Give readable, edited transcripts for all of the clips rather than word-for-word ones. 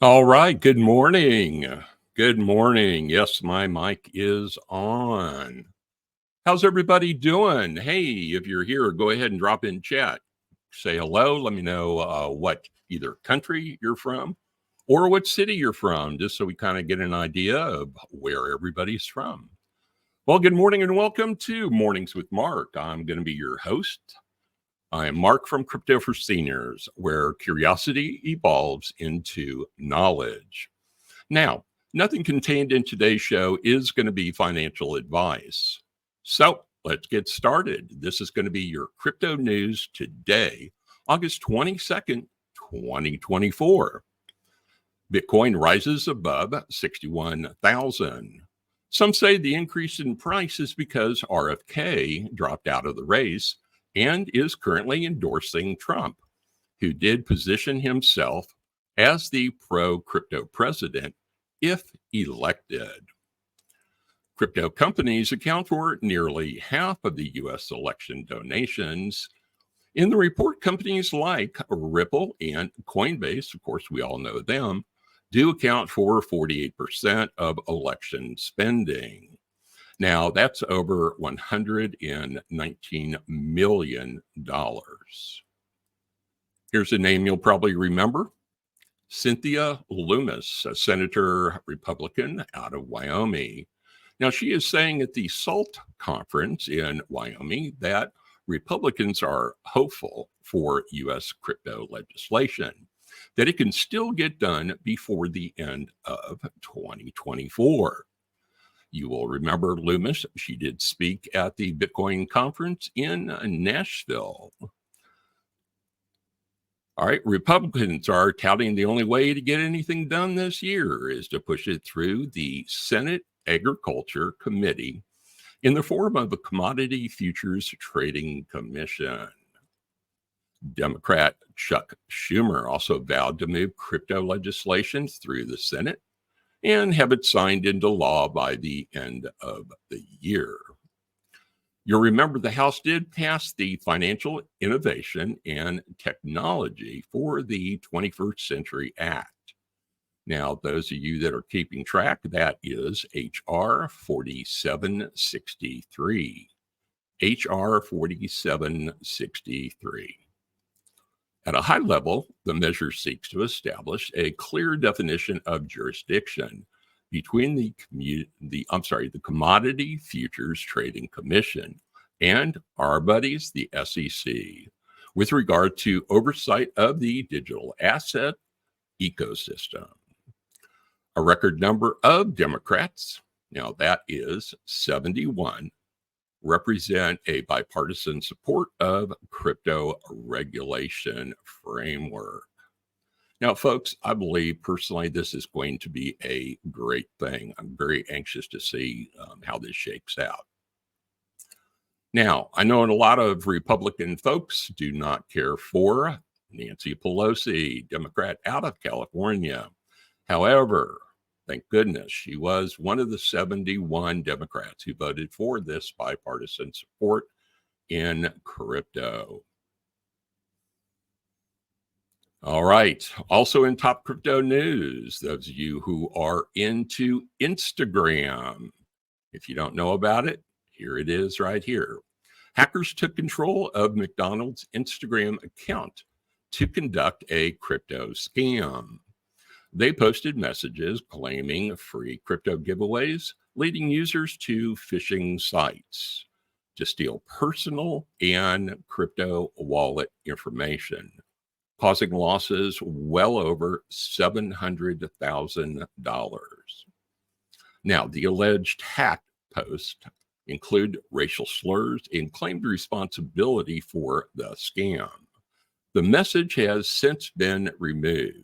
All right. Good morning. Good morning. Yes, my mic is on. How's everybody doing? Hey, if you're here, go ahead and drop in chat. Say hello. Let me know what either country you're from or what city you're from, just so we kind of get an idea of where everybody's from. Well, good morning and welcome to Mornings with Mark. I'm going to be your host. I am Mark from Crypto for Seniors, where curiosity evolves into knowledge. Now, nothing contained in today's show is going to be financial advice. So let's get started. This is going to be your crypto news today, August 22nd, 2024. Bitcoin rises above 61,000. Some say the increase in price is because RFK dropped out of the race and is currently endorsing Trump, who did position himself as the pro-crypto president if elected. Crypto companies account for nearly half of the U.S. election donations. In the report, companies like Ripple and Coinbase, of course, we all know them, do account for 48% of election spending. Now, that's over $119 million. Here's a name you'll probably remember. Cynthia Lummis, a senator Republican out of Wyoming. Now, she is saying at the SALT conference in Wyoming that Republicans are hopeful for U.S. crypto legislation, that it can still get done before the end of 2024. You will remember Lummis. She did speak at the Bitcoin conference in Nashville. All right, Republicans are touting the only way to get anything done this year is to push it through the Senate Agriculture Committee in the form of a Commodity Futures Trading Commission. Democrat Chuck Schumer also vowed to move crypto legislation through the Senate and have it signed into law by the end of the year. You'll remember the House did pass the Financial Innovation and Technology for the 21st Century Act. Now, those of you that are keeping track, that is H.R. 4763. H.R. 4763. At a high level, the measure seeks to establish a clear definition of jurisdiction between the Commodity Futures Trading Commission and our buddies, the SEC, with regard to oversight of the digital asset ecosystem. A record number of Democrats, now that is 71, represent a bipartisan support of crypto regulation framework. Now, folks, I believe personally this is going to be a great thing. I'm very anxious to see how this shakes out. Now, I know a lot of Republican folks do not care for Nancy Pelosi, Democrat out of California. However, thank goodness she was one of the 71 Democrats who voted for this bipartisan support in crypto. All right. Also in top crypto news, those of you who are into Instagram, if you don't know about it, here it is right here. Hackers took control of McDonald's Instagram account to conduct a crypto scam. They posted messages claiming free crypto giveaways, leading users to phishing sites to steal personal and crypto wallet information, causing losses well over $700,000. Now, the alleged hack post include racial slurs and claimed responsibility for the scam. The message has since been removed,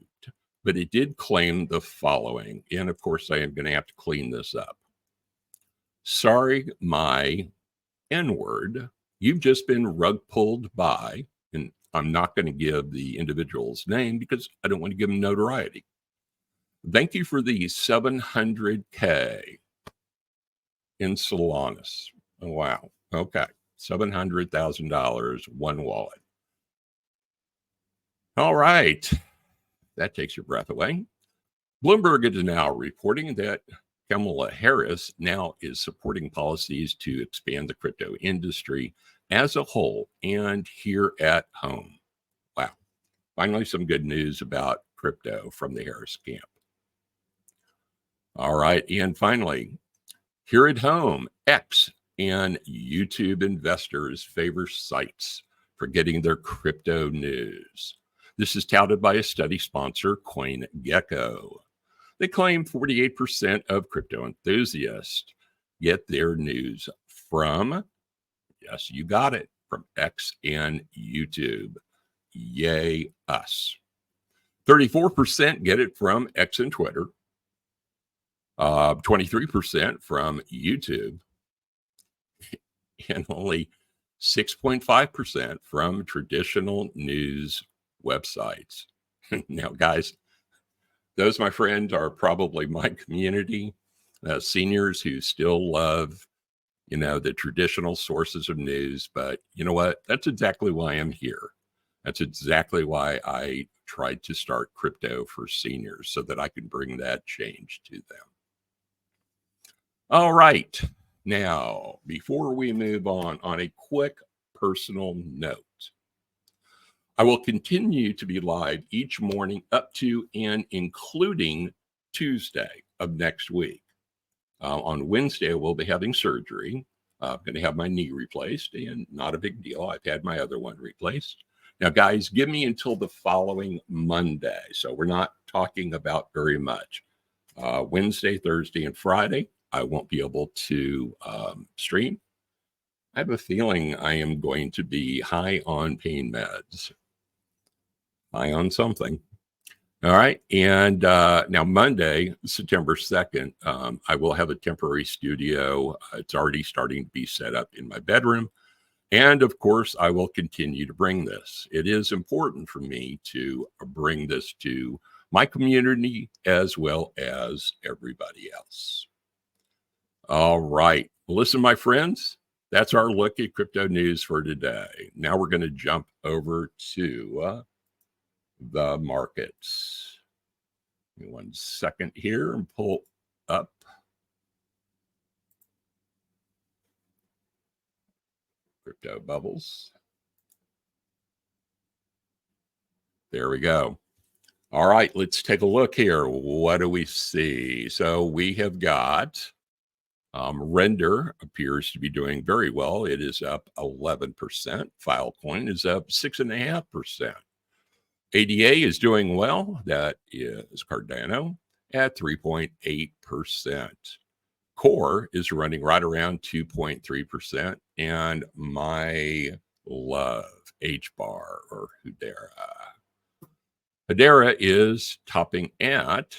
but it did claim the following. And of course, I am going to have to clean this up. Sorry, my N-word, you've just been rug pulled by, and I'm not going to give the individual's name because I don't want to give him notoriety. Thank you for the $700K in Solanas. Oh, wow. Okay. $700,000, one wallet. All right. That takes your breath away. Bloomberg is now reporting that Kamala Harris now is supporting policies to expand the crypto industry as a whole and here at home. Wow. Finally, some good news about crypto from the Harris camp. All right. And finally, here at home, X and YouTube investors favor sites for getting their crypto news. This is touted by a study sponsor, CoinGecko. They claim 48% of crypto enthusiasts get their news from, yes, you got it, from X and YouTube. Yay, us. 34% get it from X and Twitter. 23% from YouTube, and only 6.5% from traditional news websites. Now, guys, those, my friends, are probably my community, seniors who still love, the traditional sources of news. But you know what? That's exactly why I'm here. That's exactly why I tried to start Crypto for Seniors, so that I could bring that change to them. All right. Now, before we move on a quick personal note, I will continue to be live each morning up to and including Tuesday of next week. On Wednesday, I will be having surgery. I'm going to have my knee replaced, and not a big deal. I've had my other one replaced. Now, guys, give me until the following Monday. So we're not talking about very much. Wednesday, Thursday, and Friday, I won't be able to stream. I have a feeling I am going to be high on pain meds, high on something. All right. And now Monday, September 2nd, I will have a temporary studio. It's already starting to be set up in my bedroom. And of course, I will continue to bring this. It is important for me to bring this to my community as well as everybody else. All right. Well, listen, my friends, that's our look at crypto news for today. Now we're going to jump over to the markets. Give me 1 second here and pull up crypto bubbles. There we go. All right, let's take a look here. What do we see? So we have got Render appears to be doing very well. It is up 11%. Filecoin is up 6.5%. ADA is doing well. That is Cardano at 3.8%. Core is running right around 2.3%. And my love, HBAR or Hedera is topping at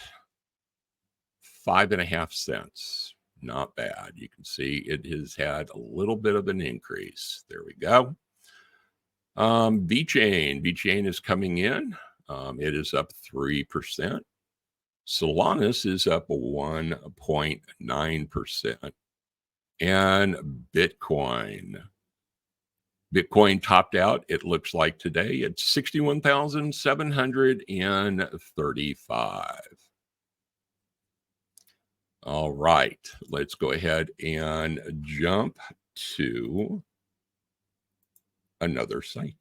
5.5 cents. Not bad. You can see it has had a little bit of an increase. There we go. VeChain is coming in. It is up 3%. Solanus is up 1.9%. And Bitcoin topped out, it looks like today, at 61,735. All right, let's go ahead and jump to another site.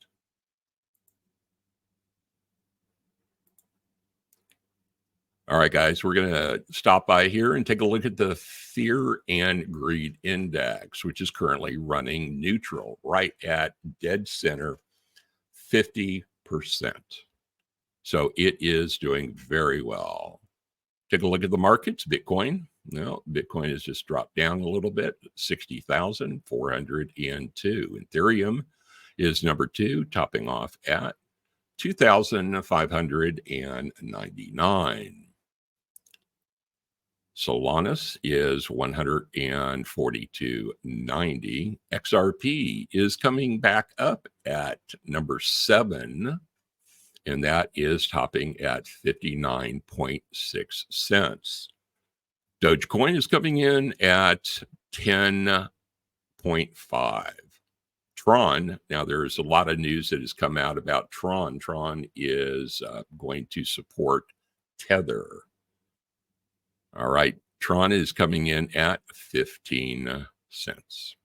All right, guys, we're going to stop by here and take a look at the Fear and Greed Index, which is currently running neutral, right at dead center, 50%. So it is doing very well. Take a look at the markets. Bitcoin has just dropped down a little bit, 60,402. Ethereum is number 2, topping off at 2,599. Solanus is 142.90. XRP is coming back up at number 7, and that is topping at 59.6 cents. Dogecoin is coming in at 10.5. Tron, now there's a lot of news that has come out about Tron. Tron is going to support Tether. All right. Tron is coming in at 15 cents.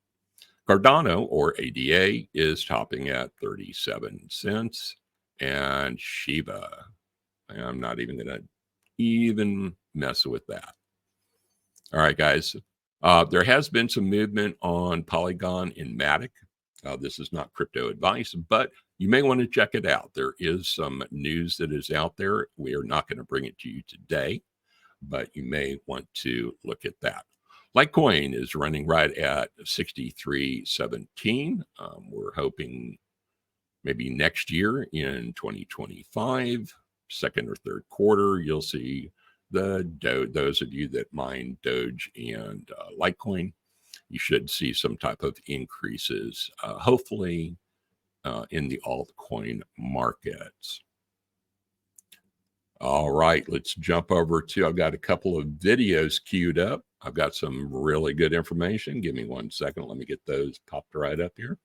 Cardano, or ADA, is topping at 37 cents. And Shiba, I'm not even going to even mess with that. All right, guys. There has been some movement on Polygon and Matic. This is not crypto advice, but you may want to check it out. There is some news that is out there. We are not going to bring it to you today, but you may want to look at that. Litecoin is running right at 63.17. We're hoping maybe next year in 2025, second or third quarter, you'll see those of you that mine Doge and Litecoin, you should see some type of increases, hopefully in the altcoin markets. All right, let's jump over to, I've got a couple of videos queued up. I've got some really good information. Give me 1 second. Let me get those popped right up here.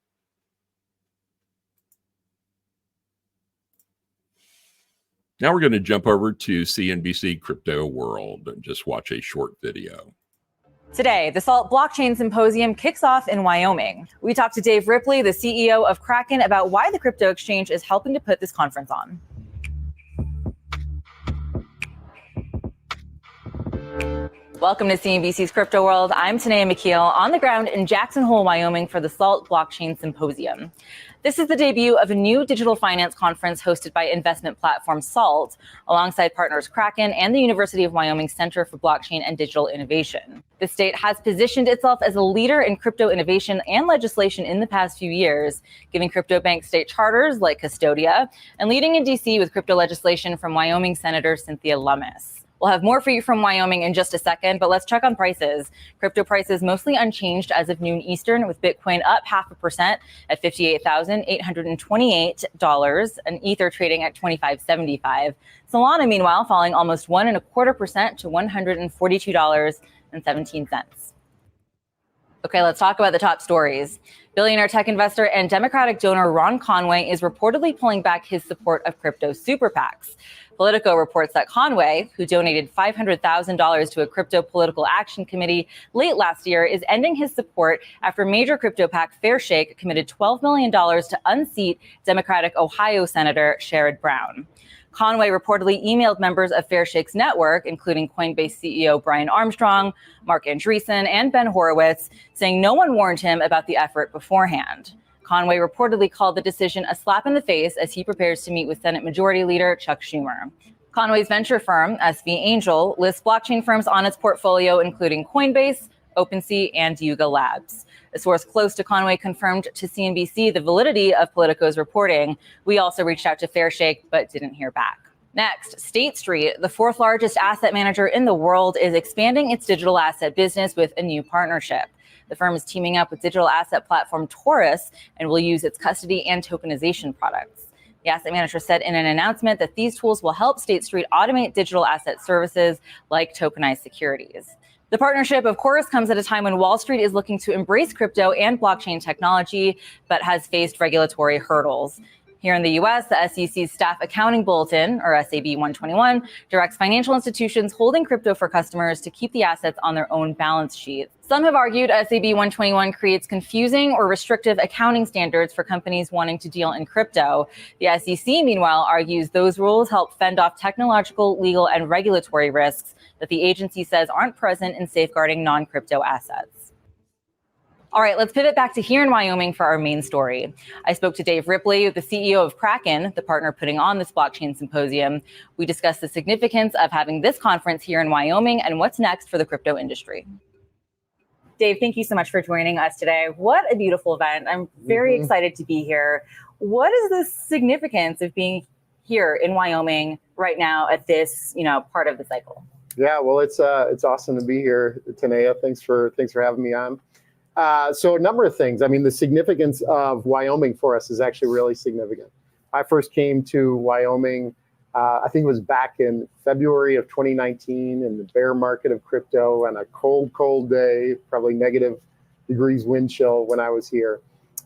Now we're going to jump over to CNBC Crypto World and just watch a short video. Today, the SALT Blockchain Symposium kicks off in Wyoming. We talked to Dave Ripley, the CEO of Kraken, about why the crypto exchange is helping to put this conference on. Welcome to CNBC's Crypto World. I'm Tanea McKeel on the ground in Jackson Hole, Wyoming for the SALT Blockchain Symposium. This is the debut of a new digital finance conference hosted by investment platform SALT, alongside partners Kraken and the University of Wyoming Center for Blockchain and Digital Innovation. The state has positioned itself as a leader in crypto innovation and legislation in the past few years, giving crypto bank state charters like Custodia, and leading in D.C. with crypto legislation from Wyoming Senator Cynthia Lummis. We'll have more for you from Wyoming in just a second, but let's check on prices. Crypto prices mostly unchanged as of noon Eastern, with Bitcoin up 0.5% at $58,828, and Ether trading at $25.75. Solana, meanwhile, falling almost 1.25% to $142.17. Okay, let's talk about the top stories. Billionaire tech investor and Democratic donor Ron Conway is reportedly pulling back his support of crypto super PACs. Politico reports that Conway, who donated $500,000 to a crypto political action committee late last year, is ending his support after major crypto PAC Fairshake committed $12 million to unseat Democratic Ohio Senator Sherrod Brown. Conway reportedly emailed members of Fairshake's network, including Coinbase CEO Brian Armstrong, Marc Andreessen, and Ben Horowitz, saying no one warned him about the effort beforehand. Conway reportedly called the decision a slap in the face as he prepares to meet with Senate Majority Leader Chuck Schumer. Conway's venture firm, SV Angel, lists blockchain firms on its portfolio, including Coinbase, OpenSea, and Yuga Labs. A source close to Conway confirmed to CNBC the validity of Politico's reporting. We also reached out to Fairshake, but didn't hear back. Next, State Street, the fourth largest asset manager in the world, is expanding its digital asset business with a new partnership. The firm is teaming up with digital asset platform Taurus and will use its custody and tokenization products. The asset manager said in an announcement that these tools will help State Street automate digital asset services like tokenized securities. The partnership, of course, comes at a time when Wall Street is looking to embrace crypto and blockchain technology, but has faced regulatory hurdles. Here in the U.S., the SEC's Staff Accounting Bulletin, or SAB 121, directs financial institutions holding crypto for customers to keep the assets on their own balance sheets. Some have argued SAB 121 creates confusing or restrictive accounting standards for companies wanting to deal in crypto. The SEC, meanwhile, argues those rules help fend off technological, legal, and regulatory risks that the agency says aren't present in safeguarding non-crypto assets. All right, let's pivot back to here in Wyoming for our main story. I spoke to Dave Ripley, the CEO of Kraken, the partner putting on this blockchain symposium. We discussed the significance of having this conference here in Wyoming and what's next for the crypto industry. Dave, thank you so much for joining us today. What a beautiful event. I'm very excited to be here. What is the significance of being here in Wyoming right now at this, part of the cycle? Yeah, well, it's awesome to be here, Tanea. Thanks for having me on. So a number of things. I mean, the significance of Wyoming for us is actually really significant. I first came to Wyoming, I think it was back in February of 2019 in the bear market of crypto on a cold day, probably negative degrees wind chill when I was here.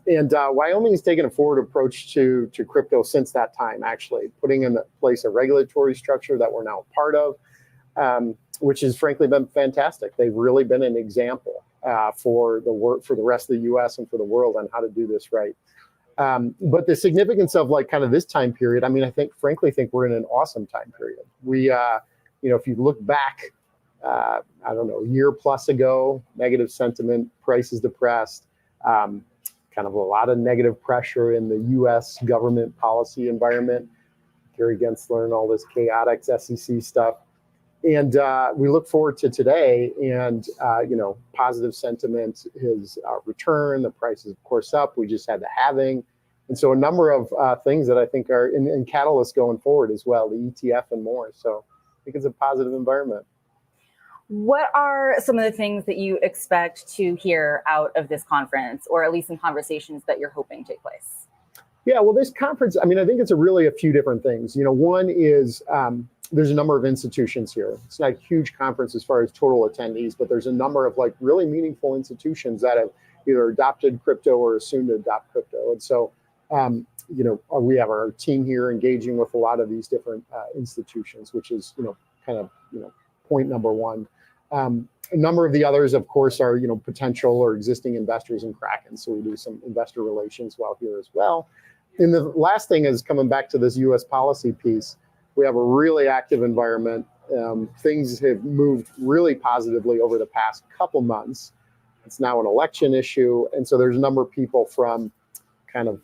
And Wyoming has taken a forward approach to crypto since that time, actually, putting in place a regulatory structure that we're now part of. which has frankly been fantastic. They've really been an example for the rest of the U.S. and for the world on how to do this right. But the significance of like kind of this time period, I mean, frankly think we're in an awesome time period. We, if you look back, I don't know, a year plus ago, negative sentiment, prices depressed, kind of a lot of negative pressure in the U.S. government policy environment. Gary Gensler and all this chaotic SEC stuff. And we look forward to today and, positive sentiment has returned. The price is, of course, up. We just had the halving. And so a number of things that I think are in catalysts going forward as well, the ETF and more. So I think it's a positive environment. What are some of the things that you expect to hear out of this conference, or at least in conversations that you're hoping take place? Yeah, well, this conference, I mean, I think it's a few different things. One is there's a number of institutions here. It's not a huge conference as far as total attendees, but there's a number of like really meaningful institutions that have either adopted crypto or are soon to adopt crypto. And so, we have our team here engaging with a lot of these different institutions, which is, point number one. A number of the others, of course, are, potential or existing investors in Kraken. So we do some investor relations while here as well. And the last thing is coming back to this U.S. policy piece. We have a really active environment. Things have moved really positively over the past couple months. It's now an election issue. And so there's a number of people from kind of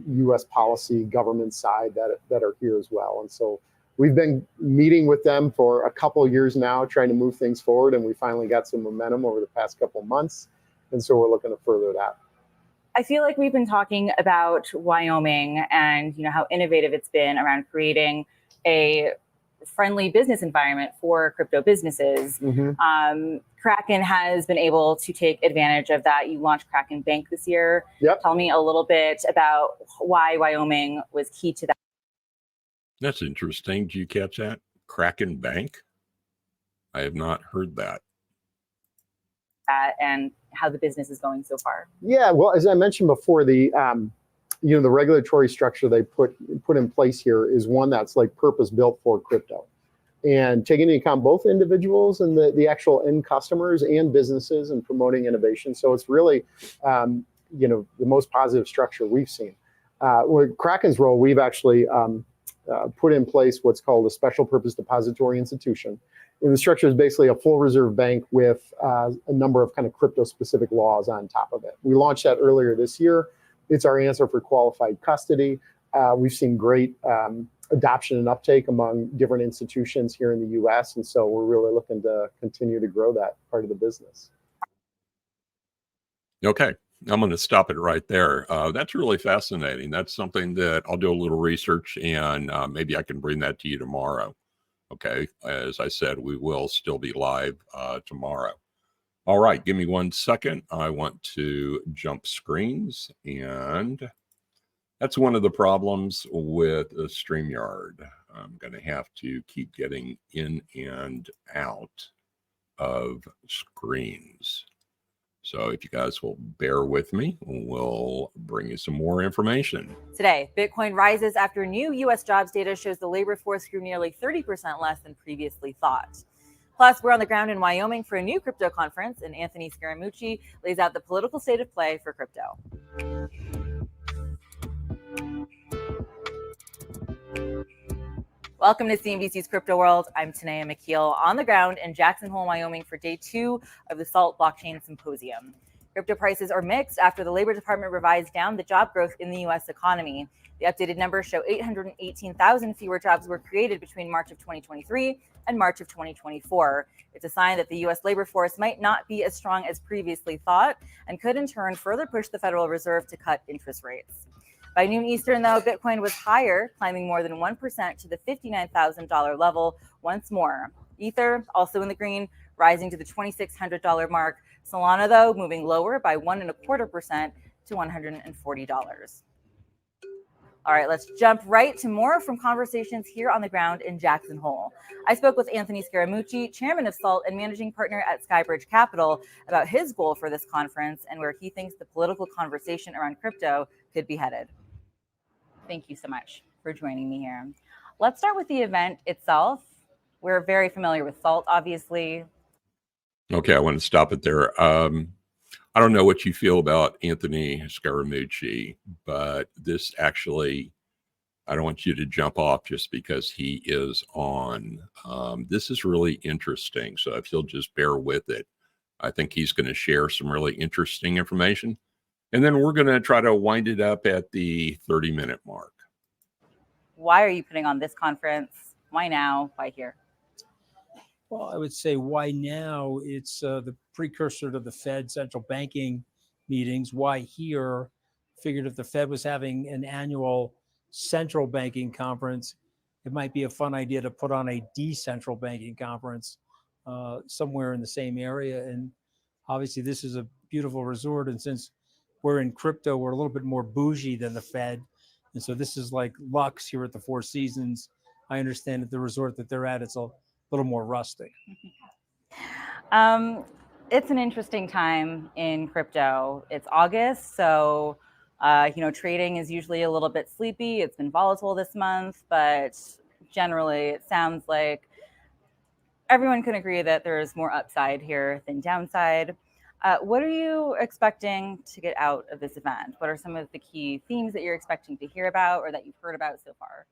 U.S. policy government side that are here as well. And so we've been meeting with them for a couple of years now, trying to move things forward. And we finally got some momentum over the past couple of months. And so we're looking to further that. I feel like we've been talking about Wyoming and how innovative it's been around creating a friendly business environment for crypto businesses. Mm-hmm. Kraken has been able to take advantage of that. You launched Kraken Bank this year. Yep. Tell me a little bit about why Wyoming was key to that. That's interesting. Do you catch that? Kraken Bank? I have not heard that. And how the business is going so far. Yeah, well, as I mentioned before, the regulatory structure they put in place here is one that's like purpose built for crypto, and taking into account both individuals and the actual end customers and businesses and promoting innovation. So it's really, the most positive structure we've seen. With Kraken's role, we've actually put in place what's called a special purpose depository institution. And the structure is basically a full reserve bank with a number of kind of crypto specific laws on top of it. We launched that earlier this year. It's our answer for qualified custody. We've seen great adoption and uptake among different institutions here in the U.S. And so we're really looking to continue to grow that part of the business. Okay. I'm going to stop it right there. That's really fascinating. That's something that I'll do a little research and maybe I can bring that to you tomorrow. Okay. As I said, we will still be live tomorrow. All right. Give me 1 second. I want to jump screens, and that's one of the problems with StreamYard. I'm going to have to keep getting in and out of screens. So if you guys will bear with me, we'll bring you some more information. Today, Bitcoin rises after new U.S. jobs data shows the labor force grew nearly 30% less than previously thought. Plus, we're on the ground in Wyoming for a new crypto conference, and Anthony Scaramucci lays out the political state of play for crypto. Welcome to CNBC's Crypto World. I'm Tanea McKeel on the ground in Jackson Hole, Wyoming for day 2 of the SALT Blockchain Symposium. Crypto prices are mixed after the Labor Department revised down the job growth in the U.S. economy. The updated numbers show 818,000 fewer jobs were created between March of 2023 and March of 2024. It's a sign that the U.S. labor force might not be as strong as previously thought and could in turn further push the Federal Reserve to cut interest rates. By noon Eastern, though, Bitcoin was higher, climbing more than 1% to the $59,000 level once more. Ether, also in the green, rising to the $2,600 mark. Solana, though, moving lower by 1.25% to $140. All right, let's jump right to more from conversations here on the ground in Jackson Hole. I spoke with Anthony Scaramucci, chairman of SALT and managing partner at Skybridge Capital, about his goal for this conference and where he thinks the political conversation around crypto could be headed. Thank you so much for joining me here. Let's start with the event itself. We're very familiar with salt, obviously. Okay, I want to stop it there. I don't know what you feel about Anthony Scaramucci, but this actually, I don't want you to jump off just because he is on. This is really interesting. So if you'll just bear with it, I think he's going to share some really interesting information. And then we're going to try to wind it up at the 30-minute mark. Why are you putting on this conference? Why now? Why here? Well, I would say why now? It's the precursor to the Fed central banking meetings. Why here? Figured if the Fed was having an annual central banking conference, it might be a fun idea to put on a decentral banking conference somewhere in the same area. And obviously, this is a beautiful resort. And since we're in crypto, we're a little bit more bougie than the Fed. And so this is like Lux here at the Four Seasons. I understand at the resort that they're at, it's a little more rustic. It's an interesting time in crypto. It's August, so trading is usually a little bit sleepy. It's been volatile this month, but generally it sounds like everyone can agree that there is more upside here than downside. What are you expecting to get out of this event? What are some of the key themes that you're expecting to hear about or that you've heard about so far?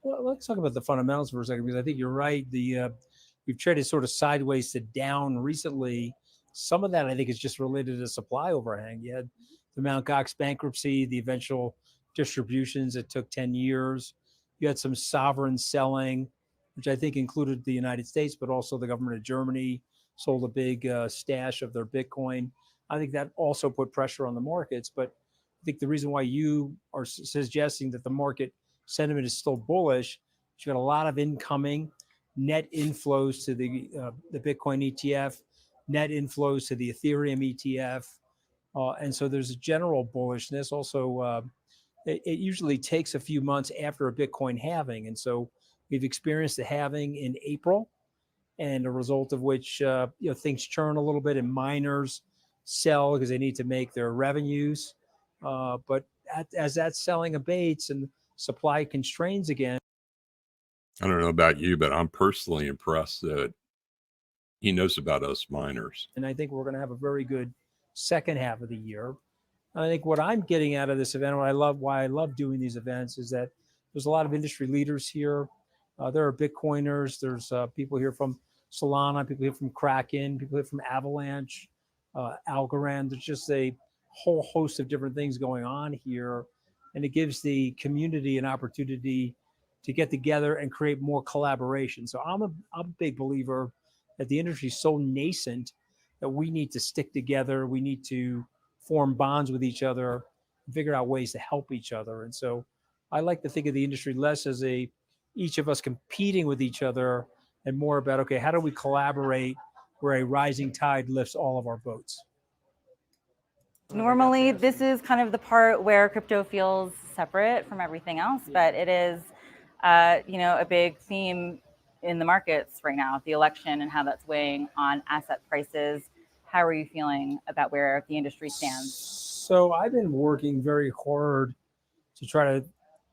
Well, let's talk about the fundamentals for a second, because I think you're right. We've traded sort of sideways to down recently. Some of that, I think, is just related to supply overhang. You had the Mt. Gox bankruptcy, the eventual distributions. It took 10 years. You had some sovereign selling, which I think included the United States, but also the government of Germany sold a big stash of their Bitcoin. I think that also put pressure on the markets. But I think the reason why you are suggesting that the market sentiment is still bullish, you got a lot of incoming net inflows to the Bitcoin ETF, net inflows to the Ethereum ETF. And so there's a general bullishness. Also, it usually takes a few months after a Bitcoin halving. And so we've experienced a halving in April, and a result of which things churn a little bit and miners sell because they need to make their revenues. But as that selling abates and supply constraints again. I don't know about you, but I'm personally impressed that he knows about us miners. And I think we're going to have a very good second half of the year. I think what I'm getting out of this event, why I love doing these events, is that there's a lot of industry leaders here. There are Bitcoiners. There's people here from Solana, people here from Kraken, people here from Avalanche, Algorand. There's just a whole host of different things going on here. And it gives the community an opportunity to get together and create more collaboration. So I'm a big believer that the industry is so nascent that we need to stick together. We need to form bonds with each other, and figure out ways to help each other. And so I like to think of the industry less as each of us competing with each other and more about, okay, how do we collaborate where a rising tide lifts all of our boats? Normally, this is kind of the part where crypto feels separate from everything else, but it is, a big theme in the markets right now, the election and how that's weighing on asset prices. How are you feeling about where the industry stands? So I've been working very hard to try to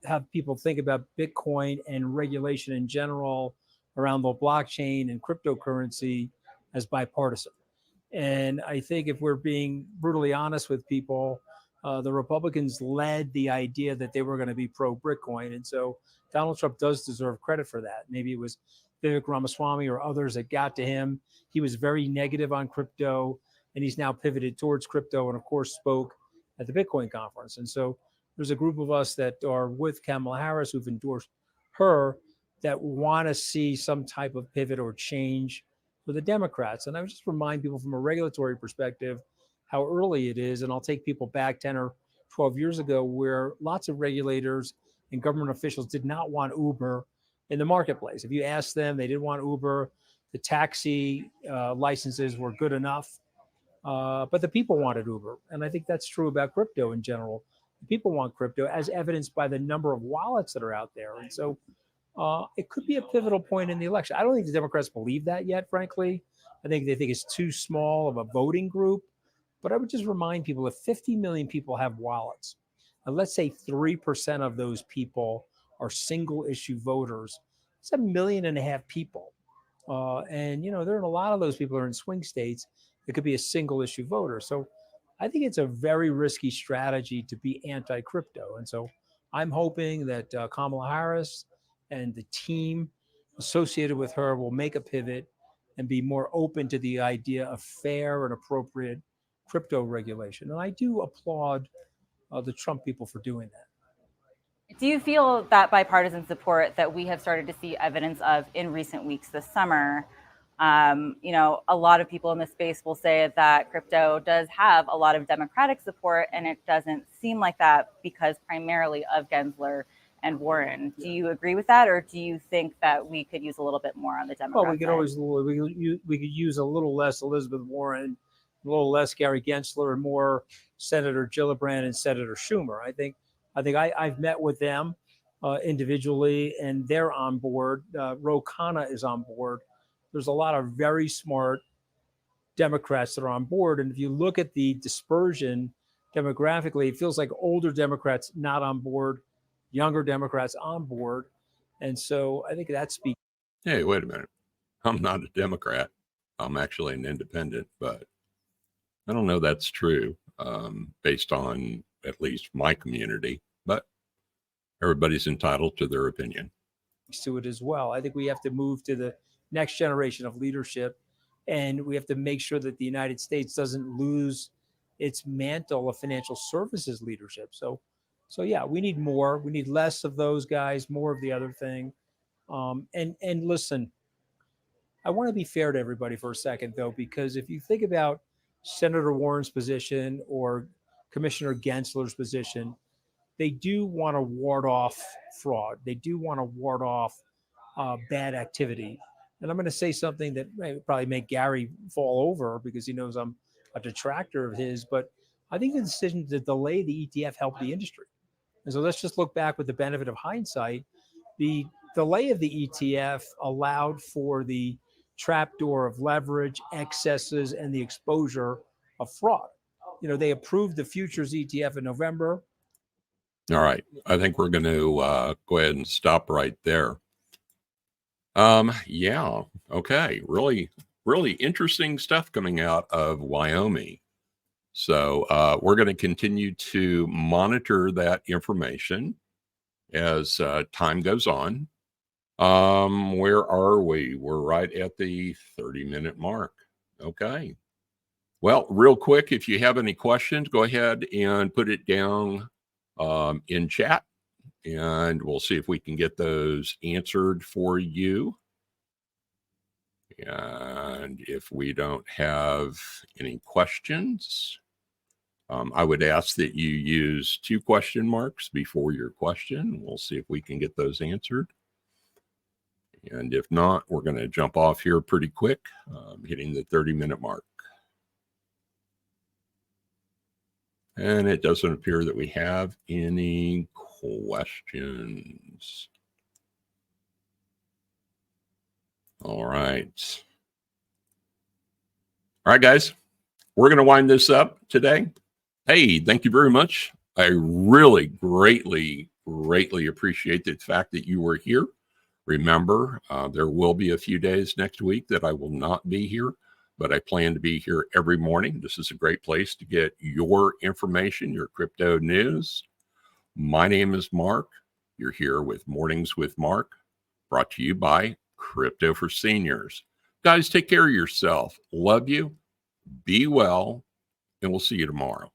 have people think about Bitcoin and regulation in general around the blockchain and cryptocurrency as bipartisan. And I think if we're being brutally honest with people, the Republicans led the idea that they were going to be pro-Bitcoin. And so Donald Trump does deserve credit for that. Maybe it was Vivek Ramaswamy or others that got to him. He was very negative on crypto, and he's now pivoted towards crypto and, of course, spoke at the Bitcoin conference. And so there's a group of us that are with Kamala Harris who've endorsed her that want to see some type of pivot or change for the Democrats. And I would just remind people from a regulatory perspective how early it is. And I'll take people back 10 or 12 years ago where lots of regulators and government officials did not want Uber in the marketplace. If you asked them, they didn't want Uber. The taxi licenses were good enough, but the people wanted Uber. And I think that's true about crypto in general. People want crypto, as evidenced by the number of wallets that are out there. And so it could be a pivotal point in the election. I don't think the Democrats believe that yet, frankly. I think they think it's too small of a voting group. But I would just remind people if 50 million people have wallets, and let's say 3% of those people are single issue voters, it's 1.5 million people. And, there are a lot of those people are in swing states. It could be a single issue voter. So I think it's a very risky strategy to be anti-crypto. And so I'm hoping that Kamala Harris and the team associated with her will make a pivot and be more open to the idea of fair and appropriate crypto regulation. And I do applaud the Trump people for doing that. Do you feel that bipartisan support that we have started to see evidence of in recent weeks this summer? A lot of people in this space will say that crypto does have a lot of Democratic support, and it doesn't seem like that because primarily of Gensler and Warren. Do you agree with that, or do you think that we could use a little bit more on the Democrat Well, we could always we could use a little less Elizabeth Warren, a little less Gary Gensler, and more Senator Gillibrand and Senator Schumer. I think I've met with them individually, and they're on board. Ro Khanna is on board. There's a lot of very smart Democrats that are on board. And if you look at the dispersion demographically, it feels like older Democrats not on board, younger Democrats on board. And so I think that speaks. Hey, wait a minute. I'm not a Democrat. I'm actually an independent, but I don't know that's true based on at least my community. But everybody's entitled to their opinion. To it as well. I think we have to move to the next generation of leadership, and we have to make sure that the United States doesn't lose its mantle of financial services leadership. So yeah, we need more. We need less of those guys, more of the other thing. And listen, I want to be fair to everybody for a second, though, because if you think about Senator Warren's position or Commissioner Gensler's position, they do want to ward off fraud. They do want to ward off bad activity. And I'm going to say something that may probably make Gary fall over because he knows I'm a detractor of his, but I think the decision to delay the ETF helped the industry. And so let's just look back with the benefit of hindsight. The delay of the ETF allowed for the trapdoor of leverage, excesses, and the exposure of fraud. They approved the futures ETF in November. All right. I think we're going to go ahead and stop right there. Yeah. Okay. Really, really interesting stuff coming out of Wyoming. So we're going to continue to monitor that information as time goes on. Where are we? We're right at the 30-minute mark. Okay. Well, real quick, if you have any questions, go ahead and put it down in chat, and we'll see if we can get those answered for you. And if we don't have any questions, I would ask that you use 2 question marks before your question. We'll see if we can get those answered. And if not, we're going to jump off here pretty quick, hitting the 30-minute mark. And it doesn't appear that we have any questions. All right. All right, guys, we're going to wind this up today. Hey, thank you very much. I really greatly appreciate the fact that you were here. Remember, there will be a few days next week that I will not be here, but I plan to be here every morning. This is a great place to get your information, your crypto news. My name is Mark. You're here with Mornings with Mark, brought to you by Crypto for Seniors. Guys, take care of yourself. Love you. Be well, and we'll see you tomorrow.